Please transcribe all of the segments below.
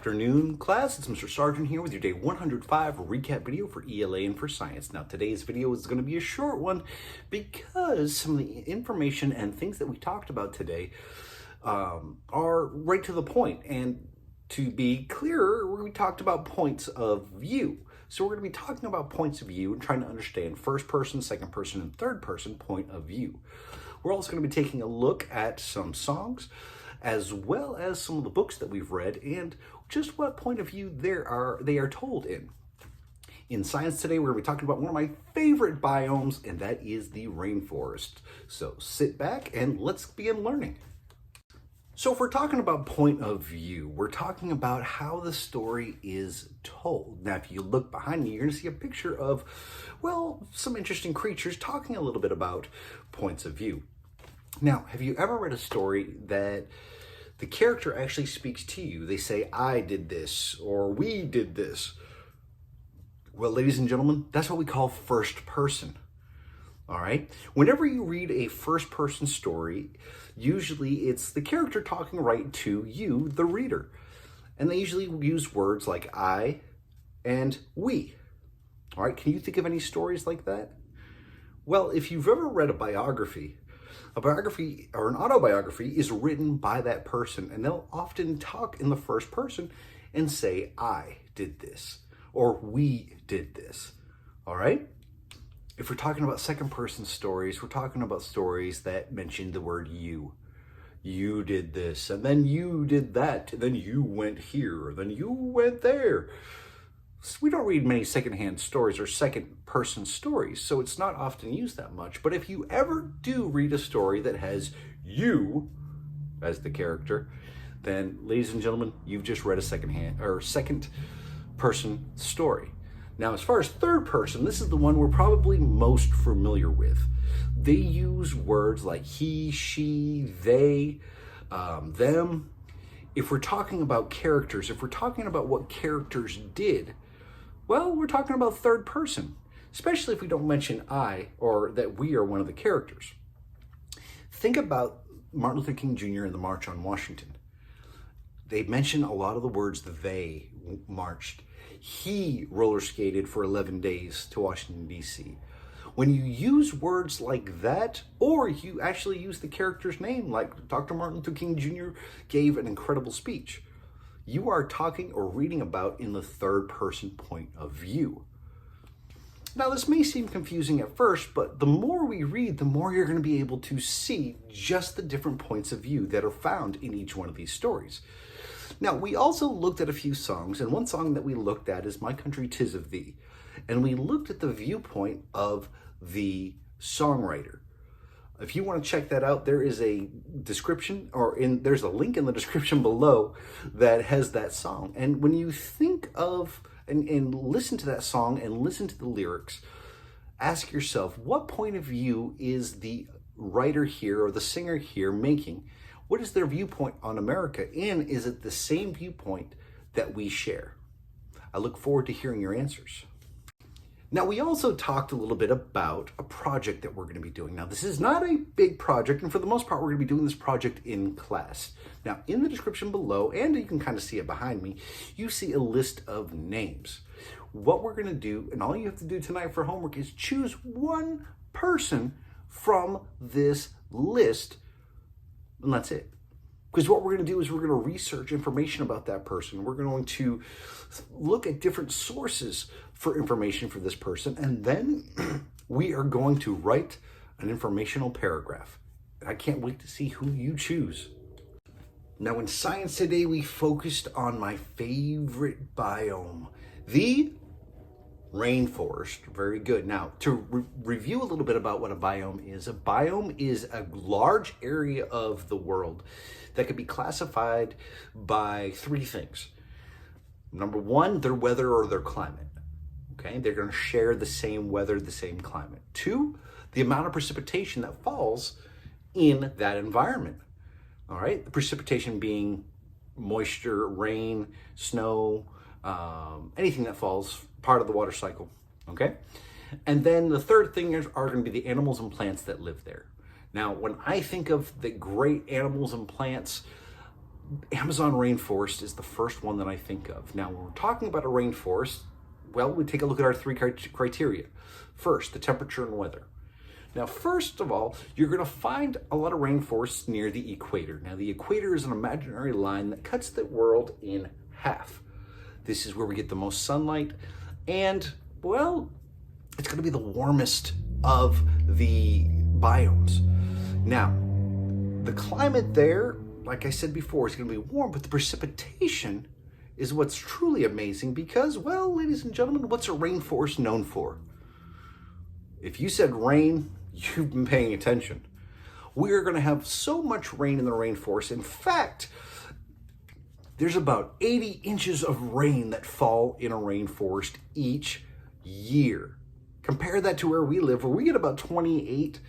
afternoon, class. It's Mr. Sargent here with your day 105 recap video for ELA and for science. Now, today's video is going to be a short one because some of the information and things that we talked about today are right to the point. And to be clearer, we talked about points of view. So we're going to be talking about points of view and trying to understand first person, second person, and third person point of view. We're also going to be taking a look at some songs, as well as some of the books that we've read and just what point of view they are told in. In science today, we're going to be talking about one of my favorite biomes, and that is the rainforest. So sit back and let's begin learning. So if we're talking about point of view, we're talking about how the story is told. Now, if you look behind me, you're going to see a picture of, well, some interesting creatures talking a little bit about points of view. Now, have you ever read a story that the character actually speaks to you? They say, I did this, or we did this. Well, ladies and gentlemen, that's what we call first person. All right? Whenever you read a first person story, usually it's the character talking right to you, the reader. And they usually use words like I and we. All right? Can you think of any stories like that? Well, if you've ever read a biography or an autobiography is written by that person, and they'll often talk in the first person and say, I did this, or we did this, all right? If we're talking about second person stories, we're talking about stories that mention the word you. You did this, and then you did that, and then you went here, then you went there. We don't read many secondhand stories or second person stories, so it's not often used that much. But if you ever do read a story that has you as the character, then ladies and gentlemen, you've just read a second person story. Now, as far as third person, this is the one we're probably most familiar with. They use words like he, she, they, them. If we're talking about characters, if we're talking about what characters did, well, we're talking about third person, especially if we don't mention I or that we are one of the characters. Think about Martin Luther King Jr. and the March on Washington. They mention a lot of the words that they marched. He roller skated for 11 days to Washington, D.C. When you use words like that, or you actually use the character's name, like Dr. Martin Luther King Jr. gave an incredible speech, you are talking or reading about in the third person point of view. Now, this may seem confusing at first, but the more we read, the more you're going to be able to see just the different points of view that are found in each one of these stories. Now, we also looked at a few songs, and one song that we looked at is My Country 'Tis of Thee. And we looked at the viewpoint of the songwriter. If you want to check that out, there is a description, there's a link in the description below that has that song. And when you think of and listen to that song and listen to the lyrics, ask yourself, what point of view is the writer here or the singer here making? What is their viewpoint on America? And is it the same viewpoint that we share? I look forward to hearing your answers. Now, we also talked a little bit about a project that we're going to be doing. Now, this is not a big project, and for the most part, we're going to be doing this project in class. Now, in the description below, and you can kind of see it behind me, you see a list of names. What we're going to do, and all you have to do tonight for homework, is choose one person from this list, and that's it. Because what we're going to do is we're going to research information about that person. We're going to look at different sources for information for this person, and then we are going to write an informational paragraph. I can't wait to see who you choose. Now, in science today, we focused on my favorite biome, the rainforest. Very good. Now, to review a little bit about what a biome is a large area of the world that can be classified by three things. Number one, their weather or their climate. Okay, they're going to share the same weather, the same climate. Two, the amount of precipitation that falls in that environment. All right, the precipitation being moisture, rain, snow, anything that falls, part of the water cycle. Okay, and then the third thing are going to be the animals and plants that live there. Now, when I think of the great animals and plants, Amazon rainforest is the first one that I think of. Now, when we're talking about a rainforest, well, we take a look at our three criteria. First, the temperature and weather. Now, first of all, you're going to find a lot of rainforests near the equator. Now, the equator is an imaginary line that cuts the world in half. This is where we get the most sunlight, and, well, it's going to be the warmest of the biomes. Now, the climate there, like I said before, is going to be warm, but the precipitation is what's truly amazing because, well, ladies and gentlemen, what's a rainforest known for? If you said rain, you've been paying attention. We are going to have so much rain in the rainforest. In fact, there's about 80 inches of rain that fall in a rainforest each year. Compare that to where we live, where we get about 28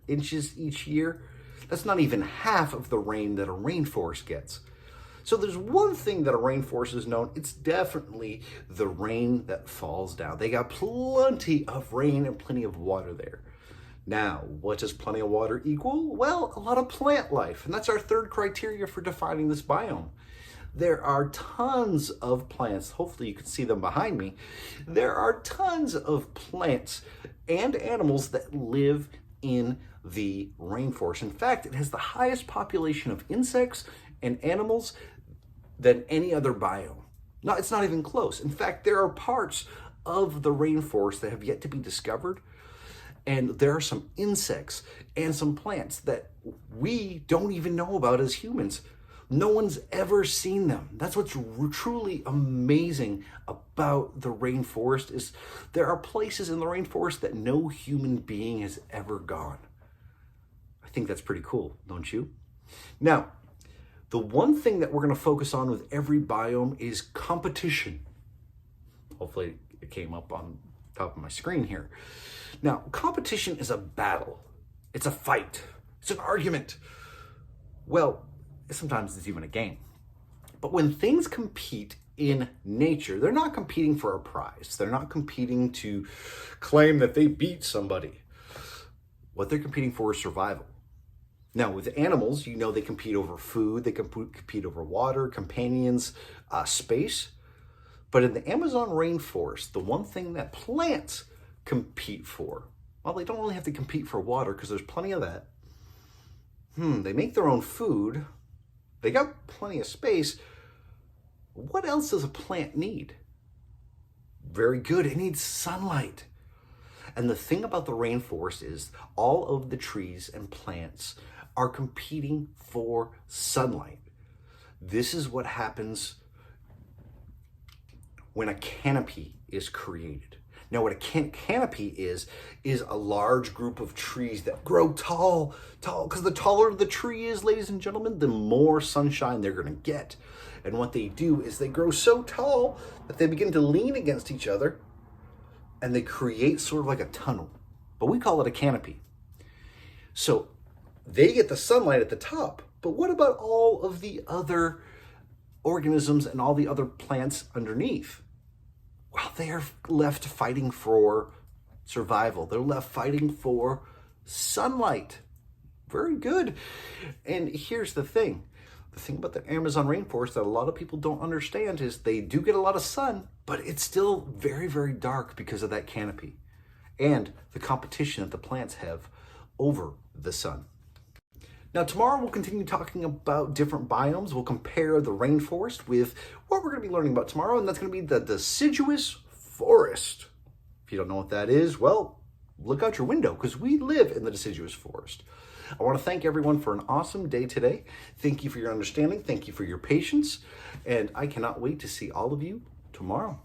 inches each year. That's not even half of the rain that a rainforest gets. So there's one thing that a rainforest is known, it's definitely the rain that falls down. They got plenty of rain and plenty of water there. Now, what does plenty of water equal? Well, a lot of plant life, and that's our third criteria for defining this biome. There are tons of plants. Hopefully you can see them behind me. There are tons of plants and animals that live in the rainforest. In fact, it has the highest population of insects and animals than any other biome. No, it's not even close. In fact, there are parts of the rainforest that have yet to be discovered, and there are some insects and some plants that we don't even know about as humans. No one's ever seen them. That's what's truly amazing about the rainforest is there are places in the rainforest that no human being has ever gone. I think that's pretty cool, don't you? Now, the one thing that we're going to focus on with every biome is competition. Hopefully it came up on top of my screen here. Now, competition is a battle. It's a fight. It's an argument. Well, sometimes it's even a game. But when things compete in nature, they're not competing for a prize. They're not competing to claim that they beat somebody. What they're competing for is survival. Now, with animals, you know they compete over food, they compete over water, companions, space. But in the Amazon rainforest, the one thing that plants compete for, well, they don't really have to compete for water because there's plenty of that. They make their own food. They got plenty of space. What else does a plant need? Very good, it needs sunlight. And the thing about the rainforest is all of the trees and plants are competing for sunlight. This is what happens when a canopy is created. Now, what a canopy is a large group of trees that grow tall, because the taller the tree is, ladies and gentlemen, the more sunshine they're going to get. And what they do is they grow so tall that they begin to lean against each other, and they create sort of like a tunnel. But we call it a canopy. So they get the sunlight at the top, but what about all of the other organisms and all the other plants underneath? Well, they are left fighting for survival. They're left fighting for sunlight. Very good. And here's the thing. The thing about the Amazon rainforest that a lot of people don't understand is they do get a lot of sun, but it's still very, very dark because of that canopy and the competition that the plants have over the sun. Now, tomorrow we'll continue talking about different biomes. We'll compare the rainforest with what we're going to be learning about tomorrow, and that's going to be the deciduous forest. If you don't know what that is, well, look out your window because we live in the deciduous forest. I want to thank everyone for an awesome day today. Thank you for your understanding. Thank you for your patience. And I cannot wait to see all of you tomorrow.